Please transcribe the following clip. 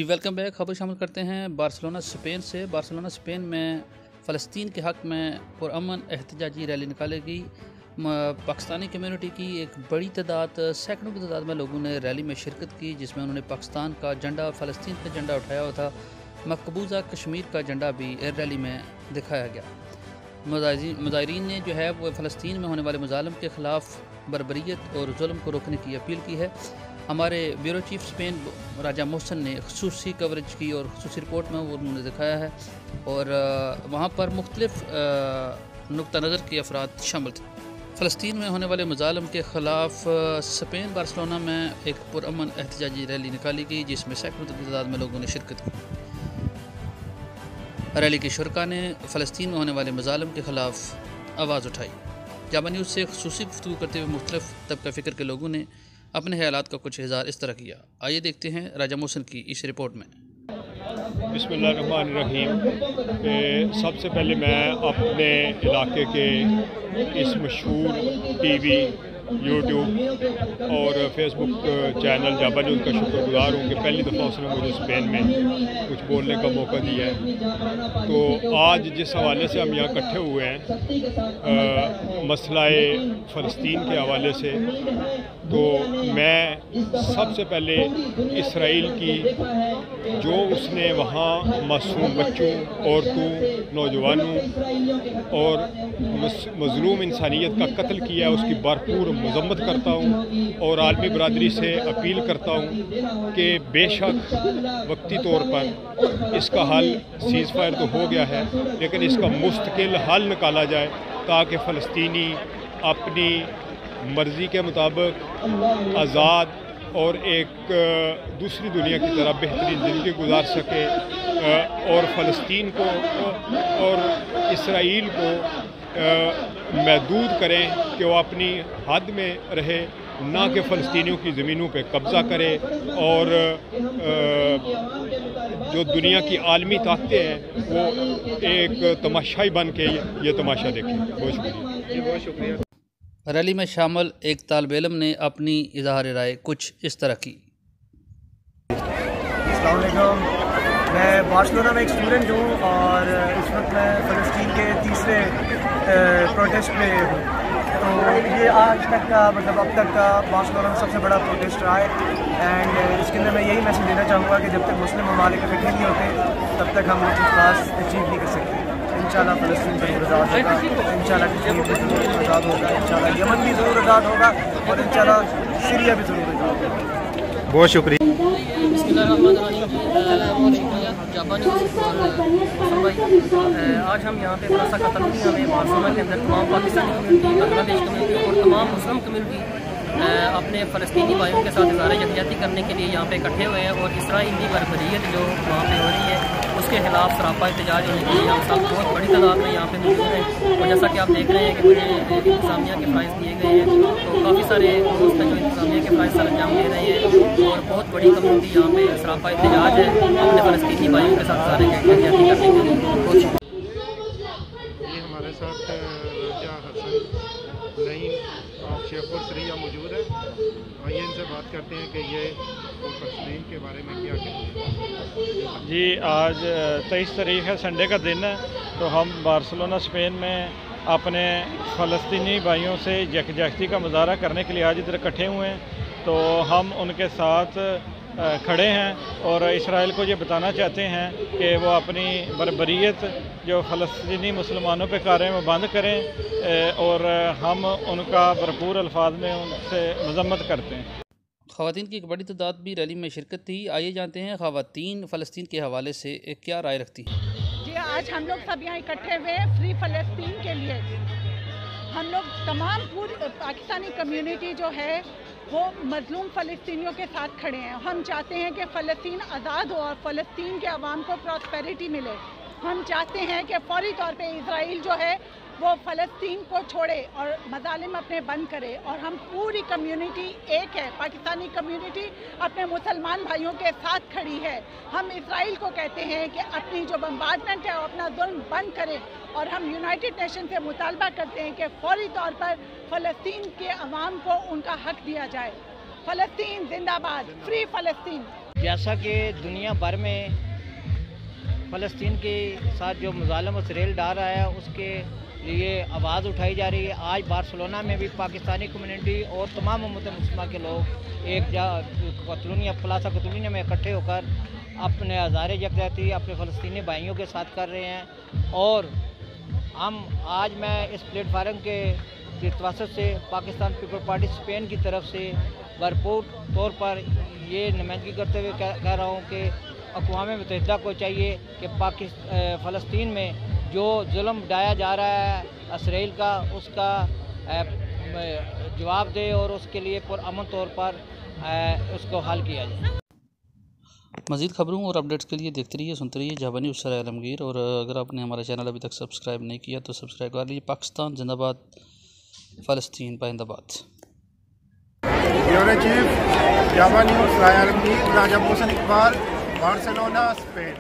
Welcome back. खबर शामिल करते हैं बार्सिलोना स्पेन से। बार्सिलोना स्पेन में फ़लस्तीन के हक़ में पुरअमन एहतजाजी रैली निकालेगी। पाकिस्तानी कम्युनिटी की एक बड़ी तादाद, सैकड़ों की तादाद में लोगों ने रैली में शिरकत की, जिसमें उन्होंने पाकिस्तान का झंडा, फ़लस्तीन का झंडा उठाया हुआ था। मकबूजा कश्मीर का झंडा भी रैली में दिखाया गया। मुज़ाहिरीन ने जो है वो फ़लस्तीन में होने वाले मुज़ालिम के ख़िलाफ़ बर्बरियत और जुल्म को रोकने की अपील की है। हमारे ब्यूरो चीफ स्पेन राजा मोहसन ने खसूसी कवरेज की और खसूसी रिपोर्ट में वो उन्होंने दिखाया है, और वहाँ पर मुख्तलिफ नुक्ता नज़र के अफराद शामिल थे। फ़लस्तीन में होने वाले मुज़ालिम के ख़िलाफ़ स्पेन बार्सिलोना में एक पुरअमन एहतजाजी रैली निकाली गई, जिसमें सैकड़ों की तादाद में लोगों ने शिरकत की। रैली के शुरका ने फ़लस्तीन में होने वाले मुज़ालिम के ख़िलाफ़ आवाज़ उठाई। जाबा न्यूज़ से खसूसी गुफ्तगू करते हुए मुख्तलिफ तबका फ़िक्र के लोगों ने अपने ख़यालात का कुछ इज़हार इस तरह किया। आइए देखते हैं राजा मोहसन की इस रिपोर्ट में। बिस्मिल्लाहिर्रहमानिर्रहीम। सबसे पहले मैं अपने इलाके के इस मशहूर टीवी, यूट्यूब और फेसबुक चैनल जाबा न्यूज़ का शुक्रगुजार हूँ कि पहली दफ़ा उसने मुझे स्पेन में कुछ बोलने का मौका दिया है। तो आज जिस हवाले से हम यहाँ इकट्ठे हुए हैं, मसलाए फ़लस्तीन के हवाले से, तो मैं सबसे पहले इसराइल की जो उसने वहाँ मासूम बच्चों, औरतों, नौजवानों और मज़लूम इंसानियत का कत्ल किया है, उसकी भरपूर मज़म्मत करता हूँ और आलमी बरादरी से अपील करता हूँ कि बेशक वक्ती तौर पर इसका हल सीज़ फायर तो हो गया है, लेकिन इसका मुस्तकिल हल निकाला जाए ताकि फ़लस्तीनी अपनी मर्ज़ी के मुताबिक आज़ाद और एक दूसरी दुनिया की तरह बेहतरीन ज़िंदगी गुजार सके, और फ़लस्तीन को और इसराइल को महदूद करें कि वो अपनी हद में रहे, ना कि फ़लस्तीनियों की ज़मीनों पे कब्ज़ा करे, और जो दुनिया की आलमी ताकतें हैं वो एक तमाशाई बन के ये तमाशा देखें। बहुत शुक्रिया। बहुत शुक्रिया। रैली में शामिल एक तालिब इल्म ने अपनी इज़हार राय कुछ इस तरह की। अस्सलाम वालेकुम। मैं बार्सिलोना में एक स्टूडेंट हूँ और इस वक्त मैं फ़लस्तीन के तीसरे प्रोटेस्ट पे हूँ। तो ये आज तक का अब तक का बार्सिलोना में सबसे बड़ा प्रोटेस्ट रहा है, एंड इसके अंदर मैं यही मैसेज देना चाहूँगा कि जब तक मुस्लिम ममालिक इकट्ठे नहीं होते तब तक हम कुछ खास अचीव नहीं कर सकते। इंशाल्लाह फ़लस्तीन ज़रूर आज़ाद होगा, इंशाल्लाह कश्मीर भी ज़रूर आज़ाद होगा, इंशाल्लाह यमन भी ज़रूर आज़ाद होगा, और इंशाल्लाह सीरिया भी ज़रूर आज़ाद होगा। बहुत शुक्रिया। जाबा न्यूज़ और आज हम यहाँ पे बड़ा सा कतलुनिया में बार्सिलोना के अंदर तमाम पाकिस्तानी कम्युनिटी, बांग्लादेश कम्युनिटी और तमाम मुस्लिम कम्युनिटी अपने फ़लस्तीनी भाइयों के साथ इज़हार यकजहती करने के लिए यहाँ पे इकट्ठे हुए हैं, और इसराइली बर्बरियत जो वहाँ पे हो रही है उसके खिलाफ सरापा एहतजाज होने के लिए हम सब बहुत बड़ी तादाद में यहाँ पे मौजूद हैं। और जैसा कि आप देख रहे हैं कि मुझे इंतज़ामिया के फ़राइज़ दिए गए हैं, तो काफ़ी सारे दोस्त हैं जो इंतज़ामिया के फ़राइज़ सर अंजाम दे रहे हैं, और बहुत बड़ी कम्युनिटी यहाँ पे सरापा एहतजाज है अपने फ़लस्तीनी भाइयों के साथ इज़हार यकजहती करने के लिए। बहुत ये हमारे साथ राजा हसन नईम और शेखुर सरिया मौजूद है। आइए इनसे बात करते हैं कि ये फ़लस्तीन के बारे में क्या कहते हैं। जी, आज 23 तारीख है, संडे का दिन है, तो हम बार्सिलोना स्पेन में अपने फ़लस्तीनी भाइयों से यकजहती का मुजाहरा करने के लिए आज इधर इकट्ठे हुए हैं। तो हम उनके साथ खड़े हैं और इसराइल को ये बताना चाहते हैं कि वो अपनी बर्बरियत जो फ़लस्तीनी मुसलमानों पे कर रहे हैं वो बंद करें, और हम उनका भरपूर अल्फाज में उनसे मज़म्मत करते हैं। ख़वातीन की एक बड़ी तादाद भी रैली में शिरकत थी। आइए जानते हैं ख़वातीन फ़लस्तीन के हवाले से क्या राय रखती हैं। जी, आज हम लोग सब यहाँ इकट्ठे हुए हैं फ्री फ़लस्तीन के लिए। हम लोग तमाम पूरी पाकिस्तानी कम्युनिटी जो है वो मज़लूम फ़लस्तीनियों के साथ खड़े हैं। हम चाहते हैं कि फ़लस्तीन आज़ाद हो और फ़लस्तीन के अवाम को प्रॉस्पेरिटी मिले। हम चाहते हैं कि फौरी तौर पे इज़राइल जो है वो फ़लस्तीन को छोड़े और मज़ालिम अपने बंद करे, और हम पूरी कम्युनिटी एक है, पाकिस्तानी कम्युनिटी अपने मुसलमान भाइयों के साथ खड़ी है। हम इज़राइल को कहते हैं कि अपनी जो बम्बार्डमेंट है वो अपना जुल्म बंद करे, और हम यूनाइटेड नेशन से मुतालबा करते हैं कि फौरी तौर पर फ़लस्तीन के अवाम को उनका हक दिया जाए। फ़लस्तीन जिंदाबाद, फ्री फ़लस्तीन। جیسا کہ دنیا بھر میں فلسطین کے ساتھ جو مظالم اسرائیل ڈال رہا ہے اس کے لیے آواز اٹھائی جا رہی ہے. آج بارسلونا میں بھی پاکستانی کمیونٹی اور تمام امت مسلمہ کے لوگ ایک پلازا کتلونیا میں اکٹھے ہو کر اپنے ہزار یکجہتی اپنے فلسطینی بھائیوں کے ساتھ کر رہے ہیں. اور آج میں اس پلیٹ فارم کے توسط سے پاکستان پیپل پارٹی اسپین کی طرف سے بھرپور طور پر یہ نمائندگی کرتے ہوئے کہہ رہا ہوں کہ اقوام متحدہ کو چاہیے کہ فلسطین میں جو ظلم ڈھایا جا رہا ہے اسرائیل کا اس کا جواب دے اور اس کے لیے پرامن طور پر اس کو حل کیا جائے. مزید خبروں اور اپڈیٹس کے لیے دیکھتے رہیے سنتے رہیے جہاں نیوز سرائے عالمگیر. اور اگر آپ نے ہمارا چینل ابھی تک سبسکرائب نہیں کیا تو سبسکرائب کر لیجیے. پاکستان زندہ باد, فلسطین پائندہ باد. بیورو چیف جاوا نیوز سرائے عالمگیر راجہ محسن اقبال, بارسلونا اسپین.